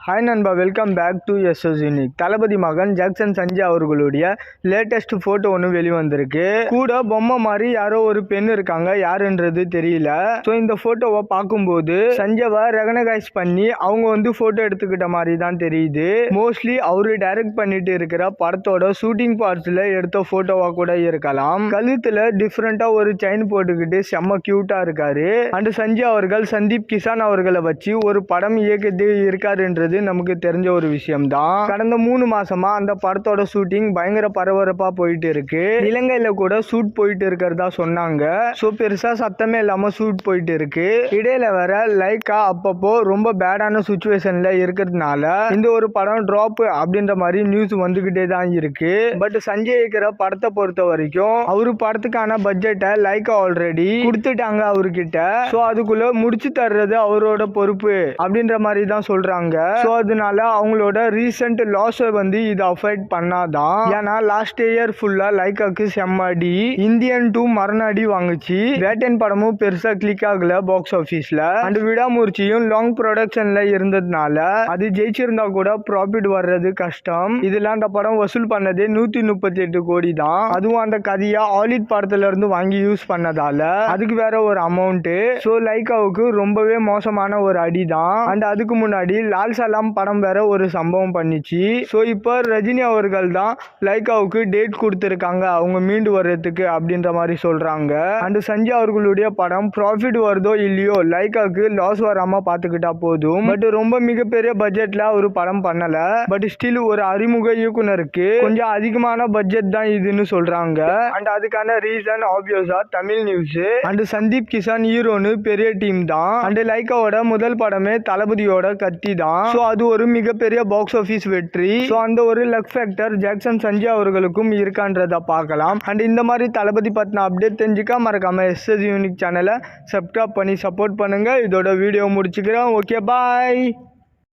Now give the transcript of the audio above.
Hi நண்பா, welcome back to SS unique. தளபதி மகன் ஜாக்சன் சஞ்சய் அவர்களுடைய லேட்டஸ்ட் ஃபோட்டோ ஒன்று வெளிவந்திருக்கு. கூட பொம்மை மாதிரி யாரோ ஒரு பெண் இருக்காங்க, யாருன்றது தெரியல. ஸோ இந்த ஃபோட்டோவை பார்க்கும்போது சஞ்சயை ரெகனைஸ் பண்ணி அவங்க ஃபோட்டோ எடுத்துக்கிட்ட மாதிரி தான் தெரியுது. மோஸ்ட்லி அவரு டைரக்ட் பண்ணிட்டு இருக்கிற படத்தோட ஷூட்டிங் பார்ட்ஸில் எடுத்த ஃபோட்டோவாக கூட இருக்கலாம். கழுத்தில் டிஃப்ரெண்ட்டாக ஒரு செயின் போட்டுக்கிட்டு செம்ம க்யூட்டாக இருக்காரு. அண்ட் சஞ்சய் அவர்கள் சந்தீப் கிஷான் அவர்களை வச்சு ஒரு படம் இயக்கிட்டு இருக்காருன்றது நமக்கு தெரிஞ்ச ஒரு விஷயம் தான். கடந்த 3 மாசமா அந்த படத்தோட ஷூட்டிங் பயங்கர பரபரப்பா போயிட்டு இருக்கு. இலங்கையில கூட ஷூட் போயிட்டு இருக்கிறதா சொன்னாங்க. சோ பெருசா சத்தமே இல்லாம ஷூட் போயிட்டு இருக்கு. இடையில வேற லைக்கா அப்பப்போ ரொம்ப பேடான சுச்சுவேஷன்ல இருக்கிறதுனால இந்த ஒரு படம் டிராப் அப்படின்ற மாதிரி நியூஸ் வந்துகிட்டே தான் இருக்கு. பட் சஞ்சய் இருக்கிற படத்தை பொறுத்த வரைக்கும் அவரு படத்துக்கான பட்ஜெட்டை லைக்கா ஆல்ரெடி கொடுத்துட்டாங்க அவர்கிட்ட. சோ அதுக்குள்ள முடிச்சு தர்றது அவரோட பொறுப்பு அப்படின்ற மாதிரி தான் சொல்றாங்க. ஸோ அதனால அவங்களோட ரீசெண்ட் லாஸை இது அஃபெக்ட் பண்ணாதான். ஏன்னா லாஸ்ட் இயர் ஃபுல்லா லைக்காக்கு செம்ம அடி, இந்தியன் 2 மரண அடி வாங்குச்சு. வேட்டன் படமும் பெருசா கிளிக் ஆகல பாக்ஸ் ஆஃபீஸ்ல. அண்ட் விடாமுயற்சியும் லாங் ப்ரொடக்ஷன்ல இருந்ததுனால அது ஜெயிச்சிருந்தா கூட ப்ராஃபிட் வர்றது கஷ்டம். இதுல அந்த படம் வசூல் பண்ணதே 138 கோடி தான். அதுவும் அந்த கதையா ஆலிட் படத்துல இருந்து வாங்கி யூஸ் பண்ணதால அதுக்கு வேற ஒரு அமௌண்ட். ஸோ லைக்காவுக்கு ரொம்பவே மோசமான ஒரு அடி தான். அண்ட் அதுக்கு முன்னாடி லால் சலாம் படம் வேற ஒரு சம்பவம் பண்ணிச்சு. ஸோ இப்போ ரஜினி அவர்கள் தான் லைக்காவுக்கு டேட் கொடுத்துருக்காங்க அவங்க மீண்டு வர்றதுக்கு அப்படின்ற மாதிரி சொல்றாங்க. அண்ட் சஞ்சய் அவர்களுடைய படம் ப்ராஃபிட் வருதோ இல்லையோ லைக்காவுக்கு லாஸ் வராம பார்த்துக்கிட்டா போதும். பட் ரொம்ப மிகப்பெரிய பட்ஜெட்ல ஒரு படம் பண்ணல. பட் ஸ்டில் ஒரு அறிமுக இயக்குனருக்கு கொஞ்சம் அதிகமான பட்ஜெட் தான் இதுன்னு சொல்றாங்க. அண்ட் அதுக்கான ரீசன் ஆப்வியஸா தமிழ் நியூஸ். அண்ட் சந்தீப் கிஷான் ஹீரோன்னு பெரிய டீம் தான். அண்ட் லைக்காவோட முதல் படமே தளபதியோட கத்தி தான். ஸோ அது ஒரு மிகப்பெரிய பாக்ஸ் ஆஃபீஸ் வெற்றி. ஸோ அந்த ஒரு லக் ஃபேக்டர் ஜாக்சன் சஞ்சய் அவர்களுக்கும் இருக்கான்றத பார்க்கலாம். அண்ட் இந்த மாதிரி தளபதி பத்தின அப்டேட் தெரிஞ்சுக்க மறக்காம எஸ்எஸ் யூனிக் சேனலை சப்ஸ்கிரைப் பண்ணி சப்போர்ட் பண்ணுங்க. இதோட வீடியோ முடிச்சுக்கிறேன். ஓகே, பாய்.